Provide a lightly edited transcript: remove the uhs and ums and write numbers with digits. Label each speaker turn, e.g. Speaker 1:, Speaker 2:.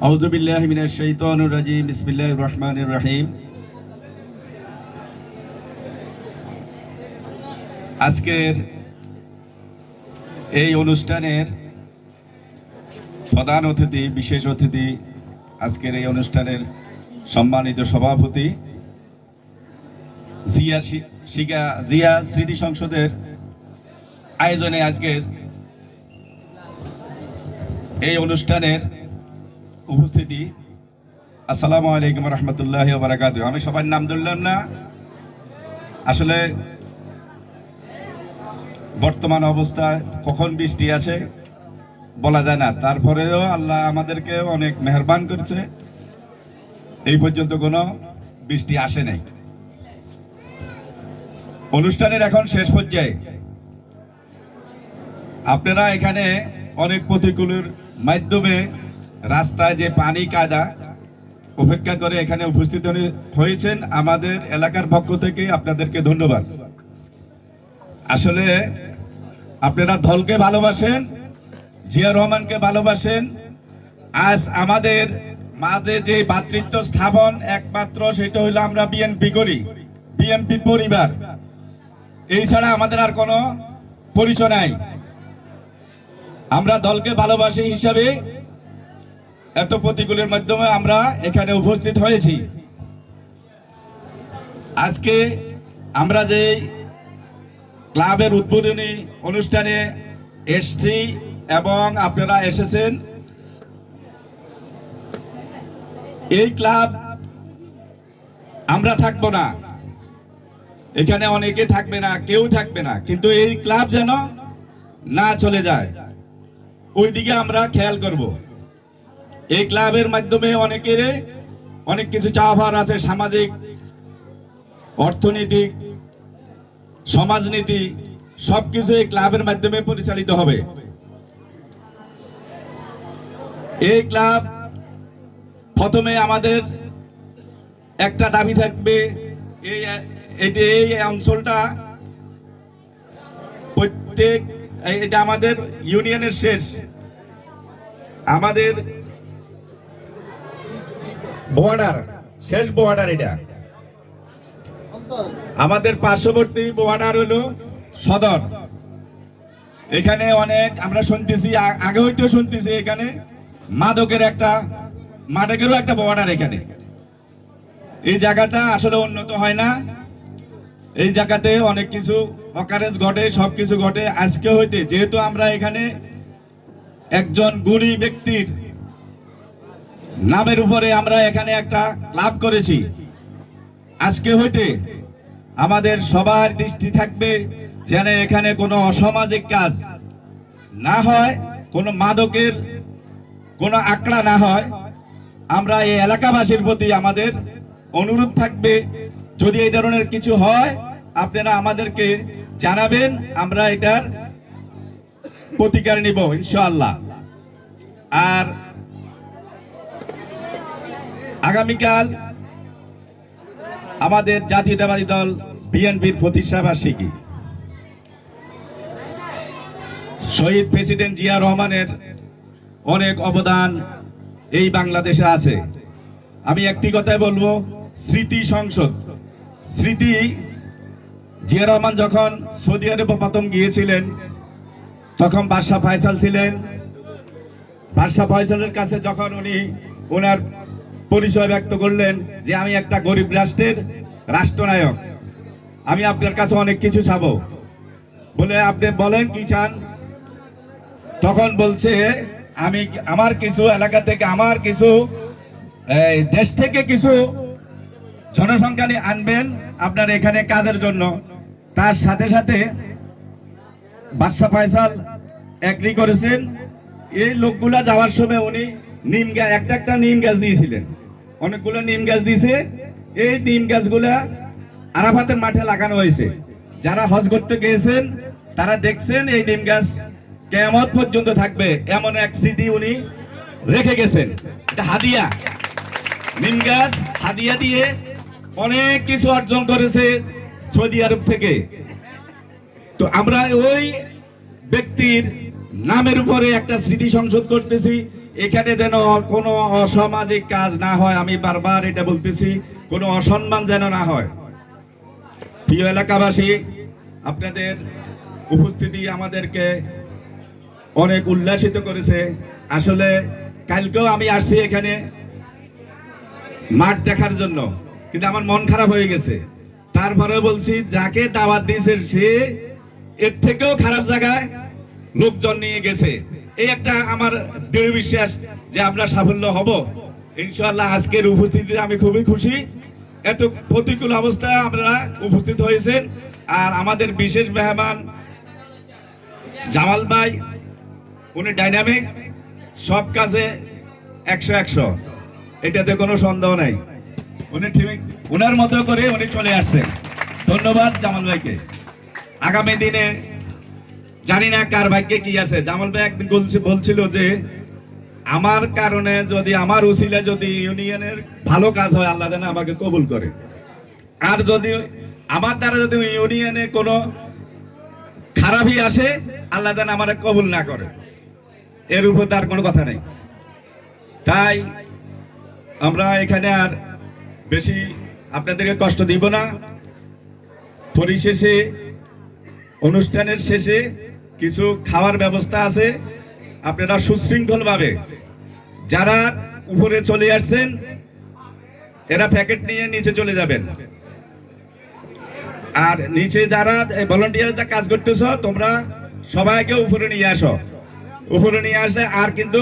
Speaker 1: আউযু বিল্লাহি মিনাশ শাইতানির রাজিম বিসমিল্লাহির রহমানির রহিম। আজকের এই অনুষ্ঠানের প্রধান অতিথি, বিশেষ অতিথি, আজকের এই অনুষ্ঠানের সম্মানিত সভাপতি জিয়া স্মৃতি সংসদের আয়োজনে আজকের এই অনুষ্ঠানের উপস্থিতি। আসসালামু আলাইকুম রহমতুল্লাহি ওয়া বারাকাতুহু। আমি সবার নাম ধরলাম না, আসলে বর্তমান অবস্থায় কখন বৃষ্টি আসে বলা যায় না, তারপরেও আল্লাহ আমাদেরকে অনেক মেহেরবান করছে, এই পর্যন্ত কোনো বৃষ্টি আসে নাই। অনুষ্ঠানের এখন শেষ পর্যায়ে। আপনারা এখানে অনেক প্রতিকূলের মাধ্যমে রাস্তায় যে পানি কাদা উপেক্ষা করে এখানে উপস্থিত হয়েছেন, আমাদের এলাকার পক্ষ থেকে আপনাদেরকে ধন্যবাদ। আসলে আপনারা দলকে ভালোবাসেন, জিয়া রহমানকে ভালোবাসেন। আজ আমাদের মাঝে যে ভ্রাতৃত্ব স্থাপন একমাত্র সেটা হইলো আমরা বিএনপি করি, বিএনপি পরিবার, এই ছাড়া আমাদের আর কোনো পরিচয় নাই। আমরা দলকে ভালোবাসি হিসাবে এত প্রতিকূলের মাধ্যমে আমরা এখানে উপস্থিত হয়েছি। আজকে আমরা যে ক্লাবের উদ্বোধনী অনুষ্ঠানে এসেছি এবং আপনারা এসেছেন, এই ক্লাব আমরা থাকবো না, এখানে অনেকে থাকবে না, কেউ থাকবে না, কিন্তু এই ক্লাব যেন না চলে যায় ওই দিকে আমরা খেয়াল করব। এই ক্লাবের মাধ্যমে অনেকের অনেক কিছু চাওয়ার আছে, সামাজিক, অর্থনৈতিক, সমাজনীতি সবকিছু এই ক্লাবের মাধ্যমে পরিচালিত হবে। এই ক্লাব প্রথমে আমাদের একটা দাবি থাকবে, এই অঞ্চলটা প্রত্যেক, এটা আমাদের ইউনিয়নের শেষ, আমাদের বর্ডার, শেষ বর্ডার, এটা আমাদের পার্শ্ববর্তী বর্ডার হলো সদর। এখানে অনেক আমরা শুনতেছি, আগে হইতেও শুনতেছি, এখানে মাদকেরও একটা বর্ডার। এখানে এই জায়গাটা আসলে উন্নত হয় না, এই জায়গাতে অনেক কিছু অকারেজ ঘটে, সবকিছু ঘটে। আজকে হইতে যেহেতু আমরা এখানে একজন গুণী ব্যক্তির নামের উপরে আমরা এখানে একটা ক্লাব করেছি, আজকে হইতে আমাদের সবার দৃষ্টি থাকবে যেন এখানে কোনো অসামাজিক কাজ না হয়, কোনো মাদকের কোনো আঁকড়া না হয়। আমরা এই এলাকাবাসীর প্রতি আমাদের অনুরোধ থাকবে, যদি এই ধরনের কিছু হয় আপনারা আমাদেরকে জানাবেন, আমরা এটার প্রতিকার নিব ইনশাআল্লাহ। আর আগামীকাল আমাদের জাতীয়তাবাদী দল বিএনপির প্রতিষ্ঠা বার্ষিকী। শহীদ প্রেসিডেন্ট জিয়া রহমানের অনেক অবদান এই বাংলাদেশে আছে। আমি একটি কথাই বলবো, স্মৃতি সংসদ, স্মৃতি, জিয়া রহমান যখন সৌদি আরবে প্রথম গিয়েছিলেন তখন বাদশাহ ফয়সাল ছিলেন। বাদশাহ ফয়সালের কাছে যখন উনি ওনার পরিচয় ব্যক্ত করলেন যে আমি একটা গরিব রাষ্ট্রের রাষ্ট্রনায়ক, আমি আপনার কাছে অনেক কিছু চাবো, বলে আপনি বলেন কি চান? তখন বলছে আমি আমার কিছু এলাকা থেকে, আমার কিছু দেশ থেকে কিছু জনসংখ্যা নিয়ে আনবেন আপনার এখানে কাজের জন্য। তার সাথে সাথে বাদশাহ ফয়সাল এগ্রি করেছেন। এই লোকগুলা যাওয়ার সময় উনি নিম গাছ, একটা নিম গাছ দিয়েছিলেন, অনেকগুলো নিম গাছ দিয়েছে। এই নিম গাছগুলা আরাফাতের মাঠে লাগানো হয়েছে। যারা হজ করতে গিয়েছেন তারা দেখছেন এই নিম গাছ কিয়ামত পর্যন্ত থাকবে, এমন এক স্মৃতি উনি রেখে গেছেন। এটা হাদিয়া, নিম গাছ হাদিয়া দিয়ে অনেক কিছু অর্জন করেছে সৌদি আরব থেকে। তো আমরা ওই ব্যক্তির নামের উপরে একটা স্মৃতি সংসদ করতেছি। এখানে যেন কোনো অসামাজিক কাজ না হয়, আমি বারবার এটা বলতেছি, কোনো অসম্মান যেন না হয়। প্রিয় এলাকাবাসী, আপনাদের উপস্থিতি আমাদেরকে অনেক উল্লাসিত করেছে। আসলে কালকেও আমি আসছি এখানে মাঠ দেখার জন্য, কিন্তু আমার মন খারাপ হয়ে গেছে। তারপরে বলছি, যাকে দাওয়াত দিয়েছেন সে এর থেকেও খারাপ জায়গায় লোকজন নিয়ে গেছে। এই একটা আমার দৃঢ় বিশ্বাস যে আমরা সাফল্য হব ইনশাআল্লাহ। আজকের উপস্থিতিতে আমি খুবই খুশি। এত প্রতিকূল অবস্থায় আপনারা উপস্থিত হয়েছেন। আর আমাদের বিশেষ মেহমান জামাল ভাই, উনি ডাইনামিক, সব কাজে 100-100, এটাতে কোনো সন্দেহ নাই। উনি ঠিক উনার মতো করে উনি চলে আসছেন। ধন্যবাদ জামাল ভাইকে। আগামী দিনে জানি না কার ভাগ্যে কি আছে। জামাল ভাই একদিন বলছিল যে আমার কারণে যদি, আমার উসিলে যদি ইউনিয়নের ভালো কাজ হয়, আল্লাহ যেন আমাকে কবুল করে। আর যদি আমার দ্বারা যদি ইউনিয়নে কোনো খারাপই আসে, আল্লাহ যেন আমার কবুল না করে। এর উপর তার কোনো কথা নেই। তাই আমরা এখানে আর বেশি আপনাদেরকে কষ্ট দিব না। পরিশেষে, অনুষ্ঠানের শেষে কিছু খাওয়ার ব্যবস্থা আছে। আপনারা সুশৃঙ্খলভাবে যারা উপরে চলে আসছেন, এরা প্যাকেট নিয়ে নিচে চলে যাবেন। আর নিচে যারা ভলান্টিয়ার যা কাজ করতেছ, তোমরা সবাইকে উপরে নিয়ে আসো। উপরে নিয়ে আসলে আর কিন্তু